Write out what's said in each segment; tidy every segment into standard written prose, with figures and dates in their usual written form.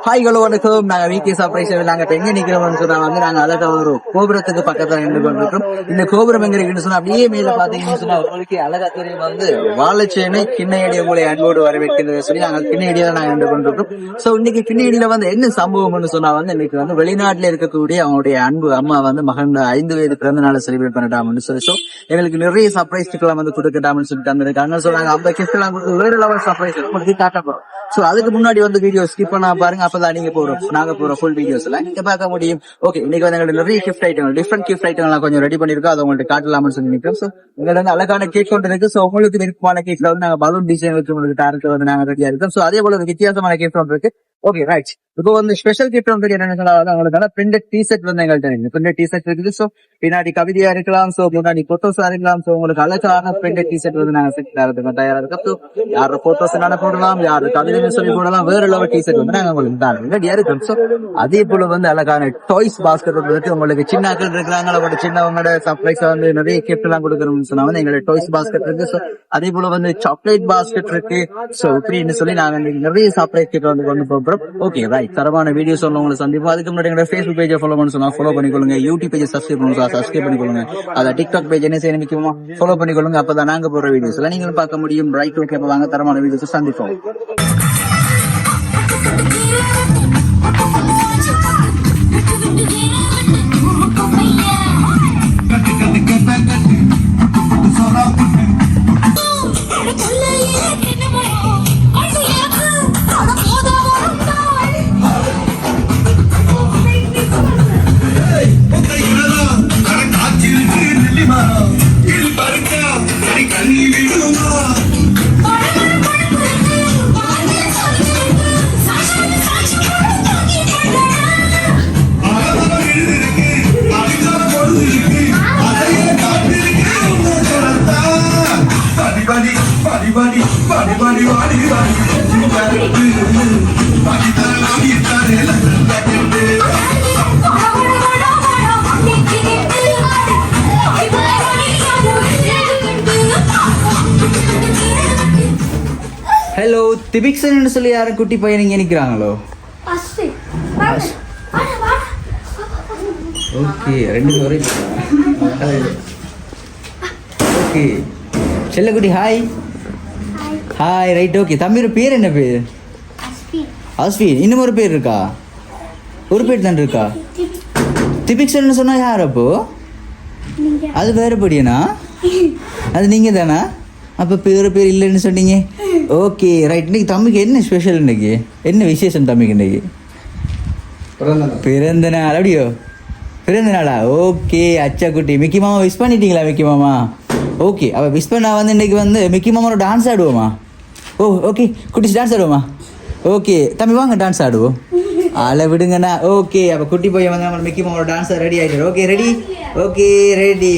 Hi hello வணக்கம். நாங்க வீக்கே surprise நாங்க எங்க நிக்கிறோம்னு சொன்னா நாங்க அழகா ஒரு கோபுரத்துக்கு பக்கத்துல நின்று கொண்டிருக்கோம். இந்த கோபுரம் எங்க இருக்குன்னு சொன்னா அப்படியே மேல பாத்தீங்கன்னு சொன்னா உங்களுக்கு அழகா தெரியும் வாழைச்சேனை கிண்ணையடி உங்களை அன்போடு வரவேற்கிறது சொல்லி நாங்க கிண்ணையடியில நாங்க நின்று கொண்டிருக்கோம். சோ இன்னைக்கு கிண்ணையடியில என்ன சம்பவம்னு சொன்னா இன்னைக்கு வெளிநாட்டுல இருக்கக்கூடிய அவங்களுடைய அன்பு அம்மா மகன் 5 வயது பிறந்த நாளை செலிபிரேட் பண்ணிட்டாம்னு சொல்லி சோ எங்களுக்கு நிறைய சர்ப்ரைஸ் எல்லாம் கொடுக்கட்டாம்னு சொல்லிட்டு வந்திருக்காங்க. சோ நாங்க அந்த கிஃப்ட் எல்லாம் வேற லெவல் சர்ப்ரைஸ் உங்களுக்கு காட்ட போறோம். சோ அதுக்கு முன்னாடி வீடியோ ஸ்கிப் பண்ணா பாருங்க. அப்பதான் நீங்க நாங்க போற ஃபுல் வீடியோஸ் எல்லாம் நீங்க பார்க்க முடியும். ஓகே, இன்னைக்கு எங்களுக்கு நிறைய gift item different gift item எல்லாம் கொஞ்சம் ரெடி பண்ணிருக்கோம். அதை உங்களுக்கு காட்டலாம்னு சொல்லி நினைக்கிறோம். சோ எங்களுக்கு அழகான கேக் கொண்டு இருக்கு. சோ உங்களுக்கு விருப்பமான கேக்ல நாங்க பலூன் டிசைன் வச்சு உங்களுக்கு டார்க்கு நாங்க ரெடியா இருக்கோம். சோ அதே போல ஒரு வித்தியாசமான கேக் ஒன்று இருக்கு. Okay right. இப்போ ஸ்பெஷல் கிஃப்ட் என்னன்னு அவங்களுக்கான பிரிண்டட் டிஷர்ட் எங்கள்கிட்ட இருக்கு. பிரிண்டட் டிஷர்ட் இருக்குது. சோ பின்னாடி கவிதையா இருக்கலாம். சோ முன்னாடி போட்டோஸா இருக்கலாம். சோ உங்களுக்கு அழகான பிரிண்டட் டிஷர்ட் நாங்க செட் தயாரா இருக்கோம். சோ யாரு போட்டோஸ் போடலாம், யாரு கவிதை சொல்லி போடலாம். வேற லெவல் டிஷர்ட் நாங்க உங்களுக்கு ரெடியா இருக்கோம். சோ அதே போல அழகான டாய்ஸ் பாஸ்கெட் உங்களுக்கு சின்னாக்கள் இருக்கிறாங்க. அவங்களோட சின்னவங்களோட சர்ப்ரைஸ் நிறைய கிஃப்ட் எல்லாம் கொடுக்கணும்னு சொன்னா எங்களோட டாய்ஸ் பாஸ்கெட் இருக்கு. சோ அதே போல சாக்லேட் பாஸ்கெட் இருக்கு. சோ இப்படின்னு சொல்லி நாங்க நிறைய சர்ப்ரைஸ் கிஃப்ட் கொண்டு போறோம். Okay right. தரமான வீடியோஸ் உங்களை சந்திப்போம். அதுக்கு முன்னாடி எங்க Facebook பேஜை ஃபாலோ பண்ண சொன்னா ஃபாலோ பண்ணிக்கொள்ளுங்க. யூடியூப் பேஜை சப்ஸ்கிரைப் பண்ணிக்கொள்ளுங்க. அதை டிக்டாக் பேஜ் என்ன செய்ய முக்கியமா ஃபாலோ பண்ணிக்கொள்ளுங்க. அப்பதான் நாங்க போற வீடியோஸ் எல்லாம் நீங்களும் பார்க்க முடியும். ரைட். ஓகே, வாங்க தரமான வீடியோஸ் சந்திப்போம். ஹலோ, திபிக்சன் சொல்லி யாரும் குட்டி பையன் இங்க நிக்கிறாங்களோ? ஓகே, ரெண்டு ஒரே. ஓகே செல்லக்குட்டி, ஹாய் ஹாய். ரைட். ஓகே, தம்பியோட பேர் என்ன பேர்? அஸ்வின். இன்னும் ஒரு பேர் இருக்கா? ஒரு பேர் தான் இருக்கா? திபிக்சன் சொன்னா யார் அப்போ? அது வேற படியனா? அது நீங்க தானா? அப்ப பேர் இல்லைன்னு சொன்னீங்க. Okay right. இன்னைக்கு தம்பிக்கு என்ன ஸ்பெஷல்? இன்னைக்கு என்ன விசேஷம் தம்பிக்கு? இன்னைக்கு பிறந்த நாள். அப்படியோ, பிறந்த நாளா? ஓகே அச்சா குட்டி. மிக்கி மாமா விஷ் பண்ணிட்டீங்களா? மிக்கி மாமா ஓகே. அப்போ விஷ் பண்ணா இன்னைக்கு மிக்கி மாமாவோட டான்ஸ் ஆடுவோமா? ஓ ஓகே, குட்டிஸ் டான்ஸ் ஆடுவோமா? ஓகே தம்பி வாங்க டான்ஸ் ஆடுவோம். ஆளை விடுங்கண்ணா. ஓகே, அப்போ குட்டி பையன் நம்ம மிக்கி மாமாவோட டான்ஸ் ரெடி ஆகிட்டார். Okay ready. Okay ready.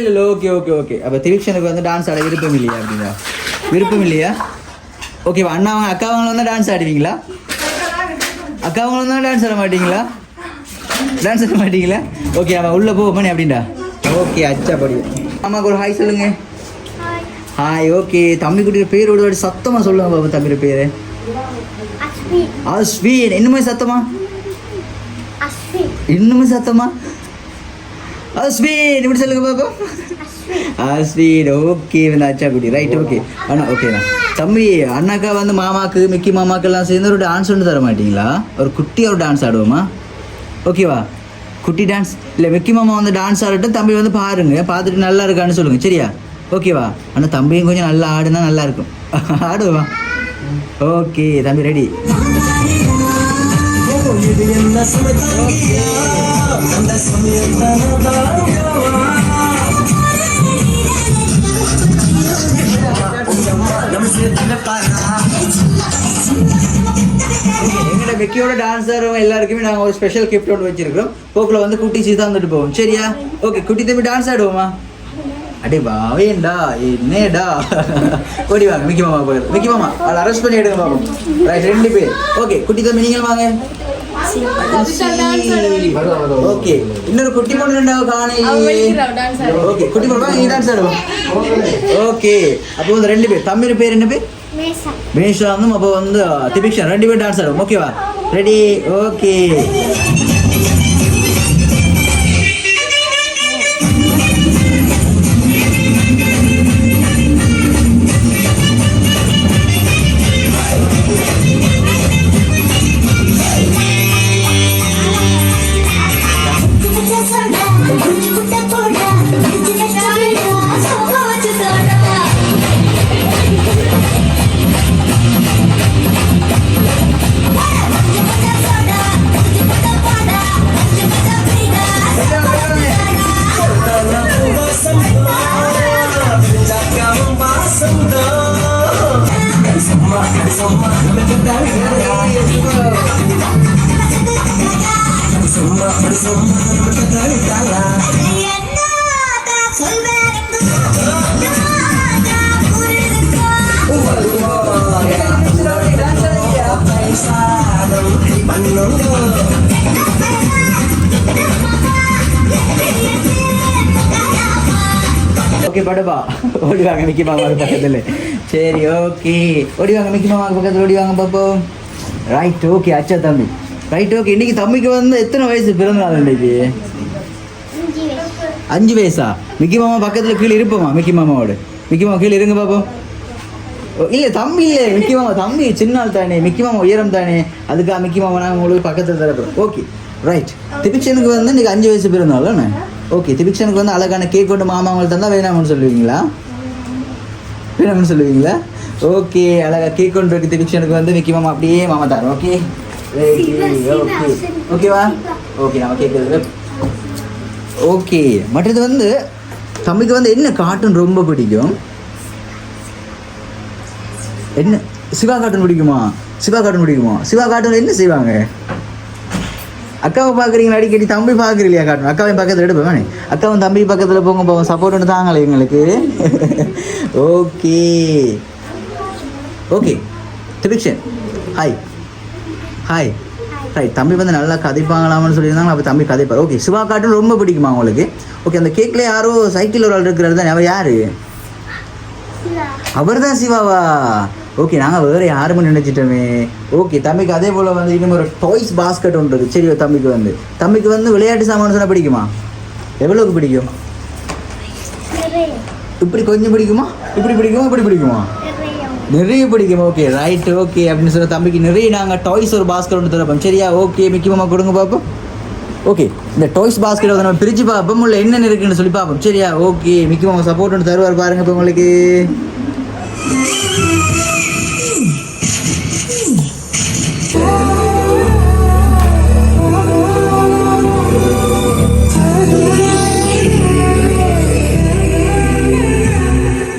இல்ல ஓகே ஓகே ஓகே. அப்போ திரிக்ஷனுக்கு டான்ஸ் ஆட விருப்பம் இல்லையா? அப்படின்னா விருப்பம் இல்லையா? ஓகேவா. அண்ணாவங்க அக்காவங்களும் டான்ஸ் ஆடுவீங்களா? அக்காவங்களும் டான்ஸ் ஆட மாட்டீங்களா? டான்ஸ் ஆட மாட்டீங்களா? ஓகே, அவன் உள்ள போ பண்ணி அப்படின்டா. ஓகே அச்சா படி. அம்மாக்கு ஒரு ஹாய் சொல்லுங்க. ஹாய். ஓகே, தம்பி குட்டியோட பேர் ஒரு சத்தமா சொல்லுங்க பாபு. தம்பியோட பேரு அஸ்வின். இன்னுமே சத்தமா? இன்னுமே சத்தமா? அஸ்வின் இப்படி சொல்லுங்க பாபு. அஸ்வின். ஓகே அச்சா குட்டி. ரைட். ஓகே அண்ணா. ஓகேண்ணா. தம்பி அண்ணாக்கா மாமாக்கு மிக்கி மாமாக்கு எல்லாம் சேர்ந்து ஒரு டான்ஸ் ஒன்று தர மாட்டீங்களா? ஒரு குட்டியாக ஒரு டான்ஸ் ஆடுவோமா? ஓகேவா? குட்டி டான்ஸ் இல்லை, மிக்கி மாமா டான்ஸ் ஆடட்டும். தம்பி பாருங்க, பார்த்துட்டு நல்லா இருக்கான்னு சொல்லுங்க. சரியா? ஓகேவா? ஆனால் தம்பியும் கொஞ்சம் நல்லா ஆடுனா நல்லா இருக்கும். ஆடுவா? ஓகே தம்பி ரெடி. எங்கட மிக்கியோட டான்ஸர் எல்லாருக்குமே நாங்கள் ஒரு ஸ்பெஷல் கிஃப்ட் ஒன்று வச்சிருக்கிறோம். போக்கில் குட்டி சீதா வந்துட்டு போவோம். சரியா? ஓகே குட்டி தம்பி டான்ஸ் ஆடுவோமா? அடே வாவேண்டா என்னடா. ஓடி வாங்க மிக்கி மாமா போயிடும். மிக்கி மாமா அதை அரெஸ்ட் பண்ணி எடுங்க பாப்போம். ரைட், 2 பேர். ஓகே குட்டி தம்பி நீங்களும் வாங்க. ஓகே இன்னொரு குட்டி பொண்ணு ரெண்டாவது காணி ஓகே குட்டி பொண்ணு நீ டான்ஸ் ஆடுவோம் ஓகே அப்போ வந்து ரெண்டு பேர் தம்பி பேர் என்ன பேர் மேஷா வந்து அப்போ வந்து திபிக்ஷா ரெண்டு பேர் டான்ஸ் ஆடுவோம் ஓகேவா ரெடி ஓகே ஓகே படுப்பா ஓடி வாங்க மிக்கி மாமா பக்கத்துல சரி ஓகே ஓடி வாங்க மிக்கி மாமா பக்கத்துல ஓடி வாங்க பாப்போம் ரைட் ஓகே அச்சா தம்பி ரைட் ஓகே இன்னைக்கு தம்பிக்கு வந்து எத்தனை வயசு பிறந்த நாள் இன்னைக்கு 5 வயசா மிக்கி மாமா பக்கத்துல கீழே இருப்போமா மிக்கி மாமாவோட மிக்கி மாமா கீழே இருங்க பாப்போம் இல்ல தம்பி இல்ல மிக்கி மாமா தம்பி சின்ன ஆள் தானே மிக்கி மாமா உயரம் தானே அதுக்காக மிக்கி மாமா நாங்கள் உங்களுக்கு பக்கத்தில் தரப்போம் ஓகே ரைட் திபிக்ஷனுக்கு வந்து இன்னைக்கு 5 வயசு பிறந்தாள் தானே ஓகே திபிக்ஷனுக்கு வந்து அழகான கேக் கொண்டு மாமா அவங்கள்ட்ட தந்தால் வேணாம்னு சொல்லுவீங்களா வேணாம்னு சொல்லுவீங்களா ஓகே அழகா கேக் கொண்டு இருக்கு திபிக்ஷனுக்கு வந்து மிக்கி மாமா அப்படியே மாமா தரோம் ஓகே ஓகே ஓகேவா ஓகே நம்ம கேட்குறது ஓகே மற்றது வந்து தம்பிக்கு வந்து என்ன கார்ட்டூன் ரொம்ப பிடிக்கும் என்ன சிவா கார்ட்டூன் பிடிக்குமா சிவா கார்ட்டூன் என்ன செய்வாங்க அக்காவை பார்க்குறீங்களா அடிக்கடி தம்பி பார்க்குறீங்களா கார்ட்டூன் அக்காவையும் பக்கத்தில் எடுப்பேன் அக்காவும் தம்பி பக்கத்தில் போங்க போவோம் சப்போர்ட் ஒன்று தாங்களே எங்களுக்கு ஓகே ஓகே திபிக்ஷன் ஹாய் ஹாய் ரைட் தம்பி வந்து நல்லா கதைப்பாங்களாம்னு சொல்லியிருந்தாங்க அப்போ தம்பி கதைப்பார் ஓகே சிவா கார்ட்டூன் ரொம்ப பிடிக்குமா உங்களுக்கு ஓகே அந்த கேக்கில் யாரோ சைக்கிள் ஒரு ஆள் இருக்கிறது தான் அவர் யார் அவர் தான் சிவாவா ஓகே நாங்கள் வேறு யாருமே நினச்சிட்டோமே ஓகே தம்பிக்கு அதே போல் வந்து இன்னும் ஒரு டாய்ஸ் பாஸ்கெட் ஒன்று இருக்குது சரி தம்பிக்கு வந்து விளையாட்டு சாமான் சொன்னால் பிடிக்குமா எவ்வளோக்கு பிடிக்கும் இப்படி கொஞ்சம் பிடிக்குமா இப்படி பிடிக்குமா நிறைய பிடிக்கும் ஓகே ரைட் ஓகே அப்படின்னு சொன்ன தம்பிக்கு நிறைய நாங்கள் டாய்ஸ் ஒரு பாஸ்கெட் ஒன்று தரப்போம் சரியா ஓகே மிக்கி மாமா கொடுங்க பார்ப்போம் ஓகே இந்த டாய்ஸ் பாஸ்கெட் வந்து நம்ம பிரித்து பார்ப்போம் உள்ள என்னென்ன இருக்குன்னு சொல்லி பார்ப்போம் சரியா ஓகே மிக்கி மாமா சப்போர்ட் ஒன்று தருவார் பாருங்க இப்போ உங்களுக்கு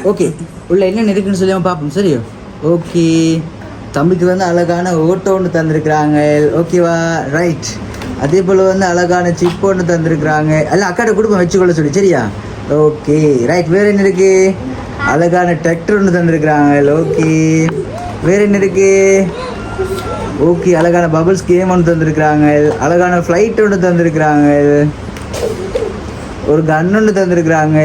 ஓகே உள்ள என்னென்ன இருக்குன்னு சொல்லி பார்ப்போம் சரியா ஓகே தம்பிக்கு வந்து அழகான ஓட்டோ ஒன்று தந்திருக்கிறாங்க ஓகேவா ரைட் அதே போல் வந்து அழகான சிப் ஒன்று தந்திருக்கிறாங்க எல்லாம் அக்காட்ட குடும்பம் வச்சுக்கொள்ள சொல்லி சரியா ஓகே ரைட் வேறு என்ன இருக்குது அழகான டிராக்டர் ஒன்று தந்திருக்கிறாங்க ஓகே வேறு என்ன இருக்குது ஓகே அழகான பபிள்ஸ் கேம் ஒன்று தந்திருக்கிறாங்க அழகான ஃப்ளைட் ஒன்று தந்திருக்கிறாங்க ஒரு கன் ஒன்று தந்திருக்கிறாங்க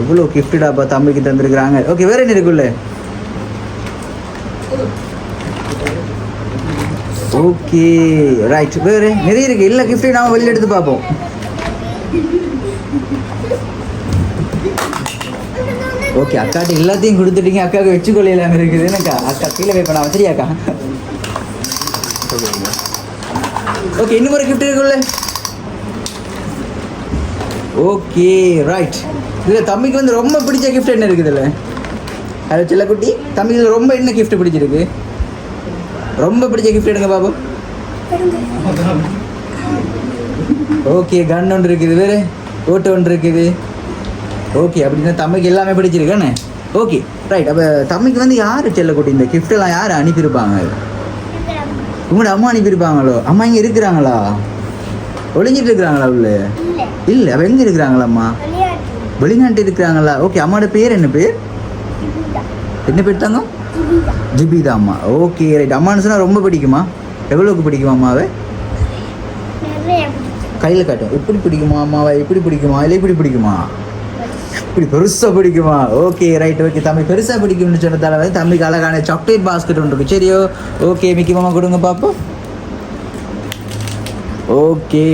எவ்வளோ கிஃப்டாப்பா தம்பிக்கு தந்திருக்கிறாங்க ஓகே வேறு என்ன இருக்குல்ல ஓகே ரைட் வேறு நிறைய இருக்குது எல்லா கிஃப்ட்டையும் நாம் வெளியில் எடுத்து பார்ப்போம் ஓகே அக்காட்ட எல்லாத்தையும் கொடுத்துட்டீங்க அக்காவுக்கு வச்சுக்கொள்ளையில இருக்குது என்னக்கா அக்கா கீழே போய் பண்ணா சரியாக்கா ஓகே இன்னும் ஒரு கிஃப்ட் இருக்குல்ல ஓகே ரைட் இதில் தம்பிக்கு வந்து ரொம்ப பிடிச்ச கிஃப்ட் என்ன இருக்குது இல்லை ஹலோ செல்லக்குட்டி தம்பிக்கு ரொம்ப என்ன கிஃப்ட் பிடிச்சிருக்கு ரொம்ப பிடிச்ச கிஃப்ட் எடுங்க பாபு ஓகே கன் ஒன்று இருக்குது வேறு ஓட்டு ஒன்று இருக்குது ஓகே அப்படின்னா தம்பிக்கு எல்லாமே பிடிச்சிருக்கானே ஓகே ரைட் அப்போ தம்பிக்கு வந்து யார் செல்லக்குட்டி இந்த கிஃப்டெல்லாம் யார் அனுப்பியிருப்பாங்க உங்களோட அம்மா அனுப்பியிருப்பாங்களோ அம்மா இங்கே இருக்கிறாங்களா ஒளிஞ்சிட்டு இருக்கிறாங்களா உள்ள இல்லை அப்போ எங்கே இருக்கிறாங்களாம்மா வெளிநாட்டு இருக்கிறாங்களா ஓகே அம்மாவோட பேர் என்ன பேர் தாங்க ஜிபிதா அம்மா ஓகே ரைட் அம்மானு சொன்னால் ரொம்ப பிடிக்குமா எவ்வளோக்கு பிடிக்குமா அம்மாவை கையில காட்டும். இப்படி பிடிக்குமா அம்மாவை, இப்படி பிடிக்குமா இல்லை இப்படி பிடிக்குமா, இப்படி பெருசா பிடிக்குமா? Okay right. ஓகே தம்பி பெருசா பிடிக்கும்னு சொன்னதால வந்து தம்பிக்கு அழகான சாக்லேட் பாஸ்கெட் ஒன்று இருக்கு. சரியோ? ஓகே மிக்கி மாமா கொடுங்க பாப்போம். Okay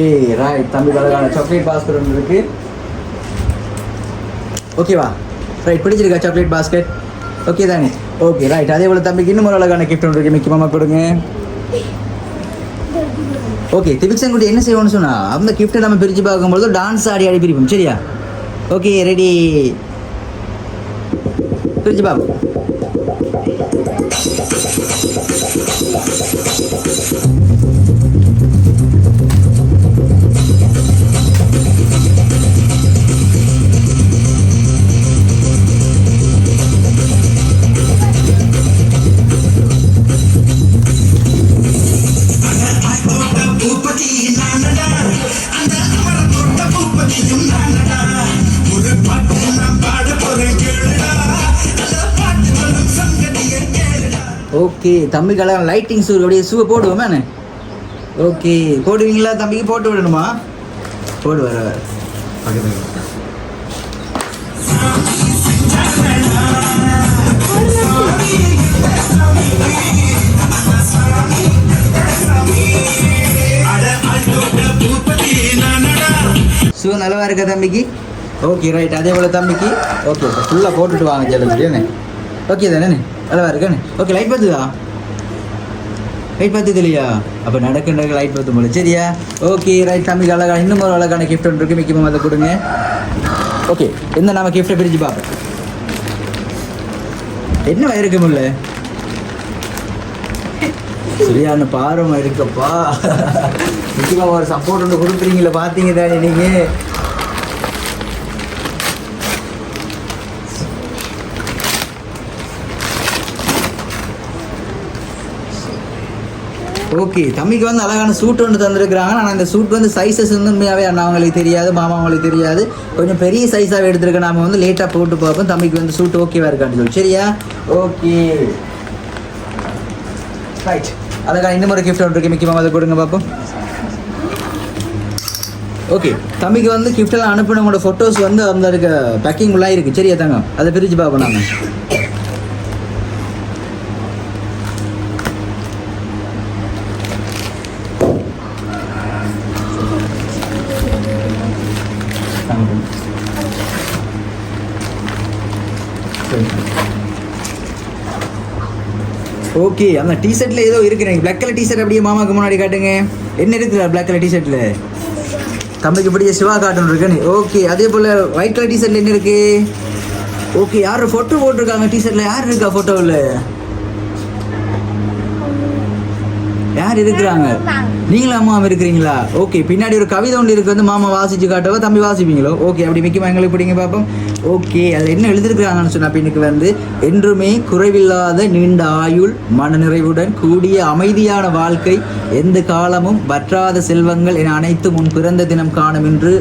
right. தம்பிக்கு அழகான சாக்லேட் பாஸ்கெட் ஒன்று இருக்கு. ஓகேவா? ரைட். பிடிச்சிருக்கா சாக்லேட் பாஸ்கெட்? ஓகே தானே? Okay right. அதே போல் தம்பிக்கு இன்னும் ஒரு அழகான கிஃப்ட் ஒன்று இருக்கு. மிக்கி மாமா கொடுங்க. ஓகே திபிக்சன் குட்டி என்ன செய்வோம்னு சொன்னா, அந்த கிஃப்ட்டை நம்ம பிரித்து பார்க்கும்போது டான்ஸ் ஆடி ஆடி பிரிப்போம். சரியா? ஓகே ரெடி, பிரிச்சு பாப்போம். ஓகே தம்பிக்கெல்லாம் லைட்டிங் ஷூ அப்படியே ஷூவை போடுவோமே. ஓகே போடுவீங்களா? தம்பிக்கு போட்டு விடணுமா? போடு வர வர. ஷூ நல்லவா இருக்கா தம்பிக்கு? Okay right. அதே போல் தம்பிக்கு ஓகே ஃபுல்லாக போட்டுட்டு வாங்க ஜெல்லு. ஓகே தானே? நல்லவா இருக்கானே? Okay light பார்த்துதா? லைட் பார்த்தது இல்லையா? அப்போ நடக்கின்ற லைட் பார்த்து போல. சரியா? Okay right. தம்பிக்கு அழகான இன்னும் ஒரு அழகான கிஃப்ட் ஒன்று இருக்குது. மிக்கி மாமா அதை கொடுங்க. ஓகே இந்த நம்ம கிஃப்ட்டை பிரித்து பார்ப்போம். என்ன இருக்க முடியல? சரியான பாரமாக இருக்கப்பா. மிக்கி மாமா ஒரு சப்போர்ட் ஒன்று கொடுக்குறீங்களே, பார்த்தீங்க தானே நீங்கள்? ஓகே தம்பிக்கு வந்து அழகான சூட் ஒன்று தந்துருக்குறாங்க. ஆனால் இந்த சூட் வந்து சைஸஸ் வந்து உண்மையாகவே அவங்களுக்கு தெரியாது, மாமா அவங்களுக்கு தெரியாது. கொஞ்சம் பெரிய சைஸாகவே எடுத்துருக்கேன். நாம் வந்து லேட்டாக போட்டு பார்ப்போம் தம்பிக்கு வந்து சூட் ஓகேவா இருக்கான்னு சொல்லி. சரியா? Okay right. அழகான இன்னும் ஒரு கிஃப்ட் ஒன்று இருக்கு. மிக்கி மாமா அதை கொடுங்க பார்ப்போம். ஓகே தம்பிக்கு வந்து கிஃப்டெல்லாம் அனுப்பினவங்களோட ஃபோட்டோஸ் வந்து அந்த இருக்க பேக்கிங் உள்ளாக இருக்குது. சரியா தாங்க? அதை பிரித்து பார்ப்போம் நாங்கள். ஓகே அந்த டிஷர்ட்ல ஏதோ இருக்கு. பிளாக் கலர் டிஷர்ட் அப்படியே மாமாக்கு முன்னாடி காட்டுங்க. என்ன இருக்குதா பிளாக் கலர் டிஷர்ட்ல? தம்பிக்கு பிடிச்ச சிவா கார்ட்டூன் இருக்குன்னு. ஓகே அதே போல் ஒயிட் கலர் டிஷர்ட்ல என்ன இருக்கு? ஓகே யார் ஃபோட்டோ போட்டிருக்காங்க டிஷர்ட்ல? யார் இருக்கா ஃபோட்டோவில்? யார் இருக்கிறாங்க? நீங்களும் அம்மாவும் இருக்கிறீங்களா? ஓகே பின்னாடி ஒரு கவிதை ஒன்று இருக்கு. வந்து மாமா வாசிச்சு காட்டவோ தம்பி வாசிப்பீங்களோ? ஓகே அப்படி மிக்கமா எங்களுக்கு பிடிங்க பார்ப்போம். ஓகே அதில் என்ன எழுதிருக்கிறாங்கன்னு சொன்னால் பின்னுக்கு வந்து என்றுமே குறைவில்லாத நீண்ட ஆயுள், மன நிறைவுடன் கூடிய அமைதியான வாழ்க்கை, எந்த காலமும் வற்றாத செல்வங்கள் என அனைத்தும் உன் பிறந்த தினம் காணும் என்று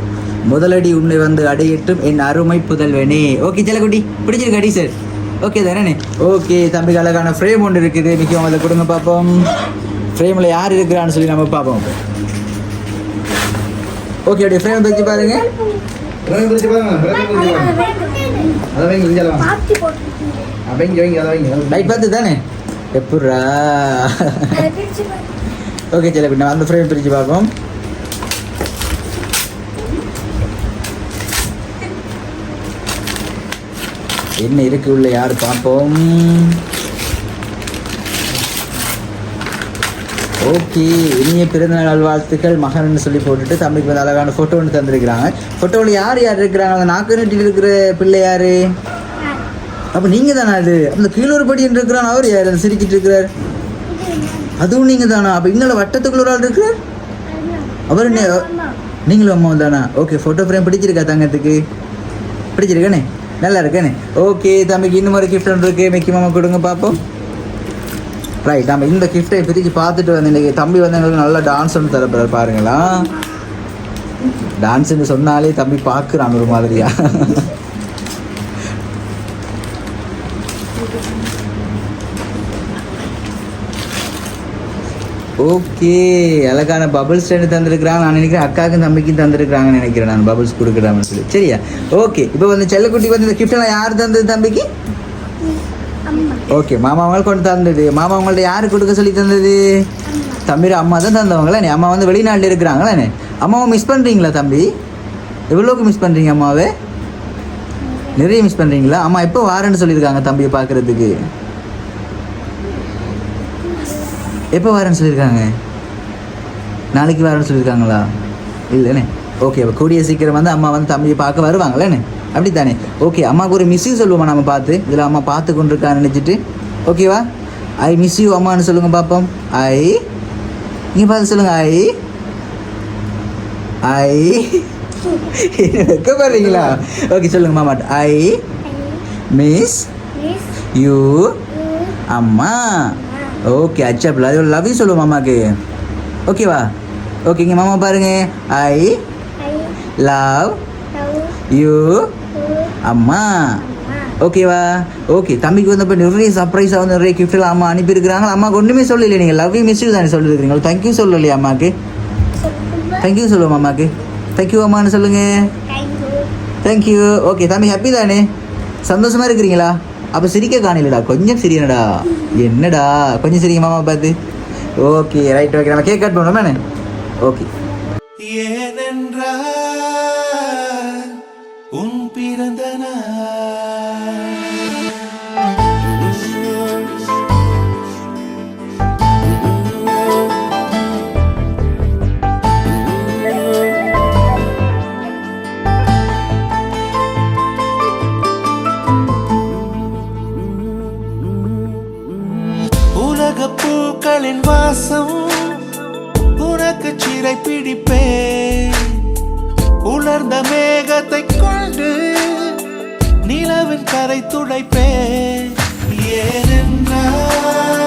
முதலடி உன்னை வந்து அடையட்டும் என் அருமை புதல்வனே. ஓகே செல்லக்குட்டி பிடிச்சிருக்கா டீசர்? ஓகே தானே? ஓகே தம்பிக்கு அழகான ஃப்ரேம் ஒன்று இருக்குது. மிக்கமா அதை கொடுங்க பார்ப்போம். ஃப்ரேமில் யார் இருக்கிறான்னு சொல்லி நம்ம பார்ப்போம். ஓகே அப்படியே ஃப்ரேம் பிரிச்சு பாருங்க. லைட் பார்த்து தானே எப்படா? ஓகே சரி நம்ம அந்த ஃப்ரேம் பிரிச்சு பார்ப்போம். என்ன இருக்கு உள்ள யார் பார்ப்போம். ஓகே இனிய பிறந்தநாள் வாழ்த்துக்கள் மகன்னு சொல்லி போட்டுட்டு தம்பிக்கு வந்து அழகான ஃபோட்டோ ஒன்று தந்துருக்கிறாங்க. ஃபோட்டோவில் யார் யார் இருக்கிறாங்க? அந்த நாக்கு நட்டில் இருக்கிற பிள்ளை யார்? அப்போ நீங்கள் தானே? அது அந்த கீழூர் படின்னு இருக்கிறான் அவர் யார்? அந்த சிரிக்கிட்டு இருக்கிறார் அதுவும் நீங்கள் தானா? அப்போ இன்னொரு வட்டத்துக்குள்ள ஒரு ஆள் இருக்கிறார் அவர் என்ன? நீங்களும் அம்மா தானா? ஓகே ஃபோட்டோ ஃப்ரேம் பிடிச்சிருக்கா தங்கத்துக்கு? பிடிச்சிருக்கானே? நல்லா இருக்கானே? ஓகே தம்பிக்கு இன்னும் ஒரு கிஃப்ட் ஒன்று இருக்குது. மிக்கி மாமா கொடுங்க பார்ப்போம். ரைட் நம்ம இந்த கிஃப்ட்டை பிரித்து பார்த்துட்டு வந்து இன்றைக்கி தம்பி வந்து எங்களுக்கு நல்லா டான்ஸ் ஒன்று தரப்படுற பாருங்களா. டான்ஸுன்னு சொன்னாலே தம்பி பார்க்குறான் ஒரு மாதிரியா. ஓகே, அழகான பபிள்ஸ் தந்திருக்கிறாங்க. நான் நினைக்கிறேன் அக்காவுக்கும் தம்பிக்கும் தந்திருக்கிறாங்கன்னு நினைக்கிறேன். நான் பபிள்ஸ் கொடுக்குறாங்கன்னு சொல்லி. சரியா? ஓகே, இப்போ வந்து செல்லக்குட்டி வந்து இந்த கிஃப்டெல்லாம் யார் தந்தது தம்பிக்கு? ஓகே, மாமா அவங்களுக்கு கொண்டு தந்தது. மாமா அவங்கள்ட்ட யாரு கொடுக்க சொல்லி தந்தது? தம்பியோட அம்மா தான் தந்தவங்களே. அம்மா வந்து வெளிநாட்டில் இருக்கிறாங்களே. அம்மாவை மிஸ் பண்ணுறீங்களா தம்பி? எவ்வளோக்கு மிஸ் பண்ணுறீங்க அம்மாவை? நிறைய மிஸ் பண்ணுறீங்களா? அம்மா எப்போ வாரேன்னு சொல்லியிருக்காங்க தம்பியை பார்க்குறதுக்கு? எப்போ வாரேன்னு சொல்லியிருக்காங்க? நாளைக்கு வாரேன்னு சொல்லியிருக்காங்களா? இல்லைண்ணே. ஓகே, அப்போ கூடிய சீக்கிரம் வந்து அம்மா வந்து தம்பியை பார்க்க வருவாங்களேண்ணே, அப்படி தானே? ஓகே, அம்மாவுக்கு ஒரு மிஸ் யூ சொல்லுவோமா நம்ம பார்த்து? இதில் அம்மா பார்த்து கொண்டு இருக்கான்னு நினச்சிட்டு. ஓகேவா? ஐ மிஸ் யூ அம்மான்னு சொல்லுங்கள் பார்ப்போம். ஐ, நீங்கள் பார்த்து சொல்லுங்கள். ஐ வைக்கப்படுறீங்களா? ஓகே, சொல்லுங்கள் மாமாட்ட. ஐ மிஸ் யூ அம்மா. ஓகே, அச்சாப்பில் அது லவ் யூ சொல்லுவோம் மாமாக்கு. ஓகேவா? ஓகேங்க மாமா பாருங்க. ஐ லவ் யூ அம்மா. ஓகேவா? ஓகே, தம்பிக்கு வந்து இப்போ நிறைய சர்ப்ரைஸாக வந்து நிறைய கிஃப்ட்லாம் அம்மா அனுப்பியிருக்கிறாங்க. அம்மாவுக்கு ஒன்றுமே சொல்லலையே. நீங்கள் லவ் யூ மிஸ் யூ தானே சொல்லியிருக்கிறீங்க. தேங்க்யூ சொல்லலையா அம்மாவுக்கு? தேங்க்யூ சொல்லுவோம் அம்மாவுக்கு. தேங்க்யூ அம்மான்னு சொல்லுங்கள். தேங்க்யூ. ஓகே, தம்பி ஹாப்பி தானே? சந்தோஷமாக இருக்கிறீங்களா? அப்போ சிரிக்க காணலடா, கொஞ்சம் சிரியனடா. என்னடா கொஞ்சம் சிரிங்க மாமா பார்த்து. Okay, right. ஓகே, நம்ம கேக் கட் பண்ணுவோமே. ஓகே. ஏனென்றால் உன் பிறந்த உலக பூக்களின் வாசம் உனக்கு சிறை பிடிப்பேன். உலர்ந்த மேகத்தை கொண்டு நிலவின் கரை துடைப்பேன். ஏனென்றால்